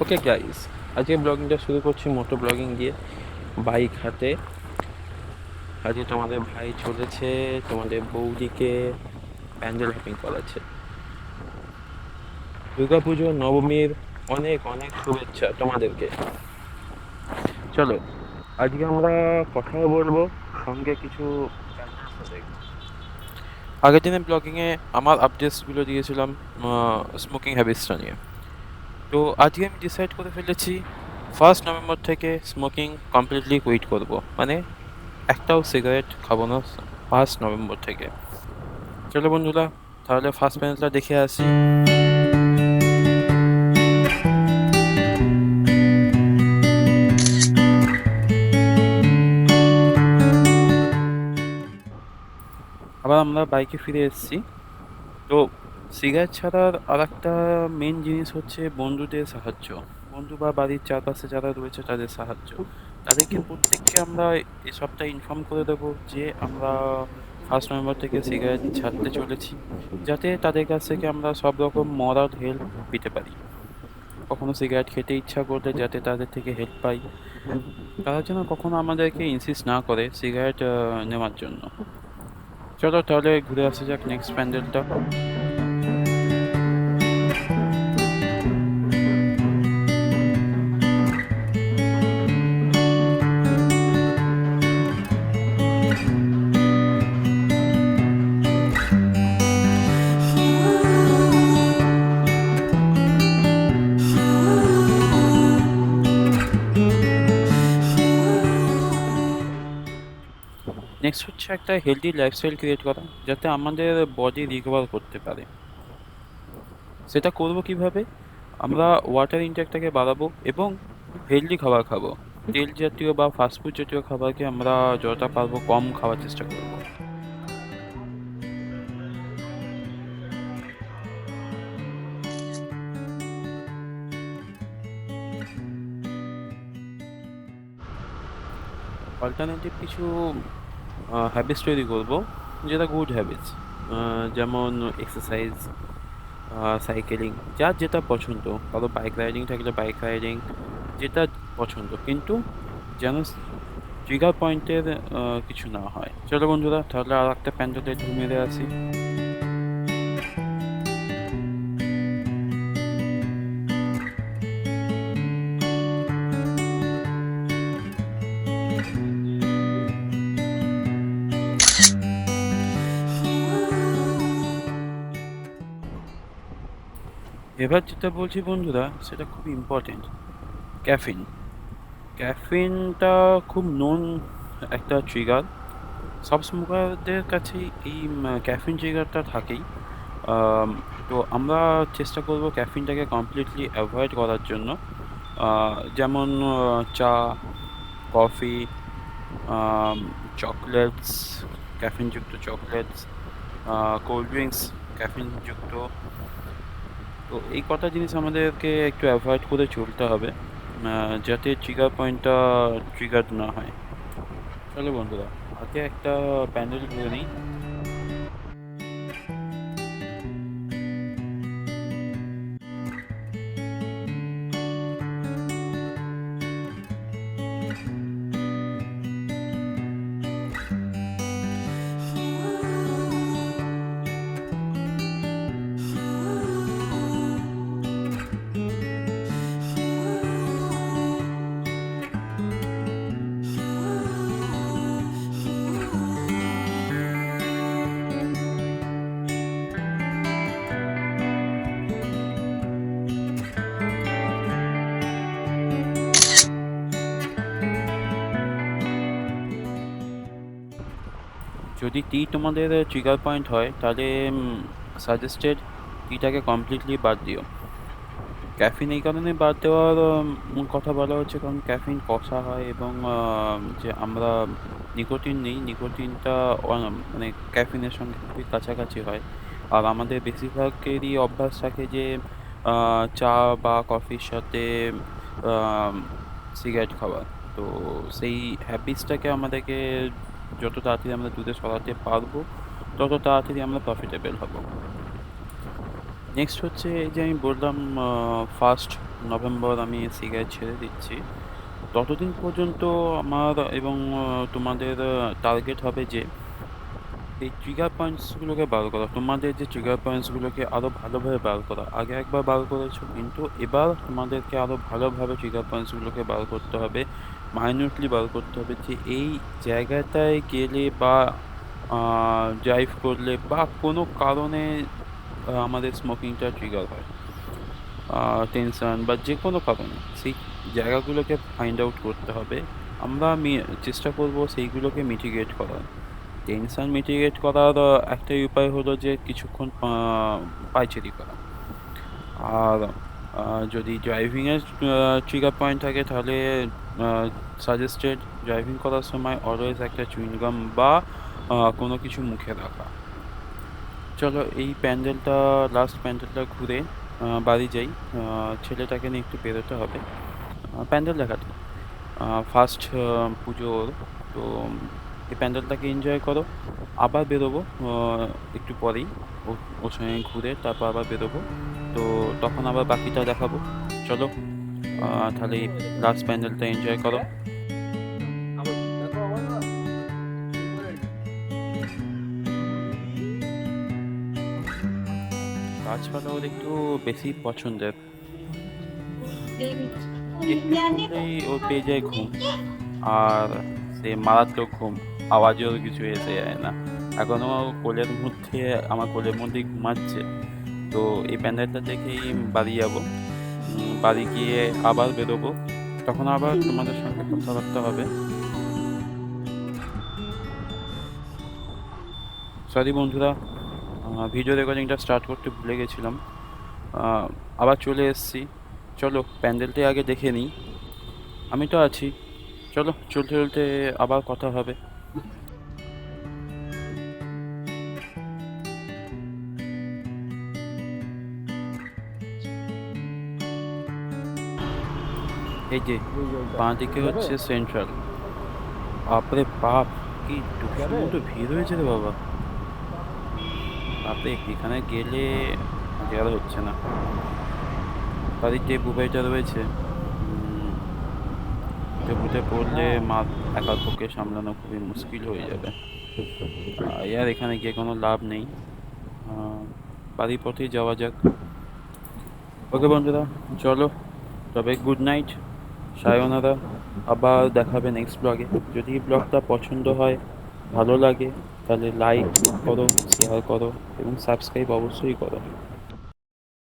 Okay guys, আজকে ব্লগিংটা শুরু করছি মোটো ব্লগিং দিয়ে বাইক হাতে। আজকে তোমাদের ভাই চলেছে তোমাদের বৌদিকে প্যান্ডেল হপিং করাচ্ছে। দুর্গাপুজো নবমীর অনেক অনেক শুভেচ্ছা তোমাদেরকে। চলো আজকে আমরা কথা বলবো, সঙ্গে কিছু আগের দিনের ব্লগিংয়ে আমার আপডেটসগুলো দিয়েছিলাম স্মোকিং হ্যাবিটসটা নিয়ে। তো আজকে আমি ডিসাইড করে ফেলেছি 1 নভেম্বর থেকে স্মোকিং কমপ্লিটলি কুইট করব, মানে একটাও সিগারেট খাবো না 5 নভেম্বর থেকে। চলো বন্ধুরা, তাহলে ফার্স্ট প্যানেলটা দেখে আসি। আবার আমরা বাইকে ফিরে এসেছি। তো সিগারেট ছাড়ার আর একটা মেন জিনিস হচ্ছে বন্ধুদের সাহায্য। বন্ধু বা বাড়ির চারপাশে যারা রয়েছে তাদের সাহায্য। তাদেরকে প্রত্যেককে আমরা এই সপ্তাহে ইনফর্ম করে দেবো যে আমরা 1 নভেম্বর থেকে সিগারেট ছাড়তে চলেছি, যাতে তাদের কাছ থেকে আমরা সব রকম মরাল হেল্প পেতে পারি। কখনো সিগারেট খেতে ইচ্ছা করলে যাতে তাদের থেকে হেল্প পাই, তারা যেন কখনো আমাদেরকে ইনসিস্ট না করে সিগারেট নেওয়ার জন্য। চলো তাহলে ঘুরে আসা যাক নেক্সট প্যান্ডেলটা। নেক্সট হচ্ছে একটা হেলদি লাইফস্টাইল ক্রিয়েট করা, যাতে আমাদের বডি রিকভার করতে পারে। সেটা করব কিভাবে? আমরা ওয়াটার ইনটেকটাকে বাড়াবো এবং হেলদি খাবার খাবো। তেল জাতীয় বা ফাস্টফুড জাতীয় খাবারকে আমরা যতটা পারবো কম খাওয়ার চেষ্টা করব। অল্টারনেটিভ কিছু হ্যাবিটস তৈরি করব, যেটা গুড হ্যাবিটস, যেমন এক্সারসাইজ, সাইকেলিং, যার যেটা পছন্দ। কারো বাইক রাইডিং থাকলে বাইক রাইডিং, যেটা পছন্দ, কিন্তু যেন ট্রিগার পয়েন্টের কিছু না হয়। চলো বন্ধুরা, তাহলে আর একটা প্যান্ডেলে ঢু মেরে আসি। এবার যেটা বলছি বন্ধুরা, সেটা খুব ইম্পর্টেন্ট। ক্যাফিন। ক্যাফিনটা খুব নোন একটা ট্রিগার। সব স্মোকারদের কাছেই এই ক্যাফিন ট্রিগারটা থাকেই। আম, তো আমরা চেষ্টা করব ক্যাফিনটাকে কমপ্লিটলি অ্যাভয়েড করার জন্য। যেমন চা, কফি, চকলেটস, ক্যাফিনযুক্ত চকলেটস, কোল্ড ড্রিঙ্কস ক্যাফিনযুক্ত। তো এই কটা জিনিস আমাদেরকে একটু অ্যাভয়েড করে চলতে হবে, যাতে ট্রিগার পয়েন্টটা ট্রিগার না হয়। চলো বন্ধুরা, আগে একটা প্যান্ডেল ঘুরে নিই। যদি টি তোমাদের ট্রিগার পয়েন্ট হয়, তাহলে সাজেস্টেড টিটাকে কমপ্লিটলি বাদ দিও। ক্যাফিন এই কারণে বাদ দেওয়ার কথা বলা হচ্ছে, কারণ ক্যাফিন কষা হয় এবং যে আমরা নিকোটিন নেই, নিকোটিনটা মানে ক্যাফিনের সঙ্গে খুবই কাছাকাছি হয়। আর আমাদের বেশিরভাগেরই অভ্যাস থাকে যে চা বা কফির সাথে সিগারেট খাওয়া। তো সেই হ্যাবিটসটাকে আমাদেরকে যত তাড়াতাড়ি আমরা দূরে সরাতে পারবো, তত তাড়াতাড়ি আমরা প্রফিটেবল হব। নেক্সট হচ্ছে এই যে আমি বললাম ফাস্ট নভেম্বর আমি সিগারেট ছেড়ে দিচ্ছি। ততদিন পর্যন্ত আমার এবং তোমাদের টার্গেট হবে যে এই ট্রিগার পয়েন্টসগুলোকে বার করা। তোমাদের যে ট্রিগার পয়েন্টসগুলোকে আরও ভালোভাবে বার করা। আগে একবার বার করেছো, কিন্তু এবার তোমাদেরকে আরও ভালোভাবে ট্রিগার পয়েন্টসগুলোকে বার করতে হবে। মাইনিউটলি বার করতে হবে যে এই জায়গাটায় গেলে বা ড্রাইভ করলে বা কোনো কারণে আমাদের স্মোকিংটা ট্রিগার হয়, টেনশন বা যে কোনো কারণে সেই জায়গাগুলোকে ফাইন্ড আউট করতে হবে। আমরা চেষ্টা করব সেইগুলোকে মিটিগেট করার। টেনশন মিটিগেট করার একটাই উপায় হলো যে কিছুক্ষণ পায়চারি করা। আর যদি ড্রাইভিংয়ের ট্রিগার পয়েন্ট থাকে তাহলে সাজেস্টেড ড্রাইভিং করার সময় অলওয়েজ একটা চুইংগাম বা কোনো কিছু মুখে রাখা। চলো এই প্যান্ডেলটা, লাস্ট প্যান্ডেলটা ঘুরে বাড়ি যাই। ছেলেটাকে নিয়ে একটু বেরোতে হবে প্যান্ডেল দেখাতে। ফার্স্ট পুজো ওর, তো এই প্যান্ডেলটাকে এনজয় করো। আবার বেরোবো একটু পরেই, ওর সঙ্গে ঘুরে তারপর আবার বেরোবো। তো তখন আবার বাকিটা দেখাবো। চলো তাহলে এই লাস্ট প্যান্ডেলটা এনজয় করো। গাছপালা ওর একটু বেশি পছন্দের। একটু শুনলেই ওর পেয়ে যায় ঘুম, আর সে মারাত্মক ঘুম। আওয়াজেও কিছু এসে যায় না, এখনো কোলের মধ্যে, আমার কোলের মধ্যেই ঘুমাচ্ছে। তো এই প্যান্ডেলটা দেখেই বাড়ি যাবো। বাড়ি গিয়ে আবার বেরোবো, তখন আবার তোমাদের সঙ্গে কথাবার্তা হবে। সরি বন্ধুরা, ভিডিও রেকর্ডিংটা স্টার্ট করতে ভুলে গেছিলাম। আবার চলে এসেছি। চলো প্যান্ডেলটাই আগে দেখে নিই। আমি তো আছি, চলো চলতে চলতে আবার কথা হবে। এই যে বাঁ দিকে হচ্ছে সেন্ট্রাল। বাপরে বাপ, কি টুসুর মতো ভিড় হয়েছে রে বাবা। বাপরে এখানে গেলে জায়গা হচ্ছে না। বাড়িতে বুবাইটা রয়েছে, টেবুতে পড়লে মা একার পক্ষে সামলানো খুবই মুশকিল হয়ে যাবে। আর এখানে গিয়ে কোনো লাভ নেই। বাড়ির পথেই যাওয়া যাক। ওকে বন্ধুরা, চলো তবে গুড নাইট, সায়োনারা। আবার দেখাবে নেক্সট ব্লগে। যদি ব্লগটা পছন্দ হয়, ভালো লাগে, তাহলে লাইক করো, শেয়ার করো এবং সাবস্ক্রাইব অবশ্যই করো।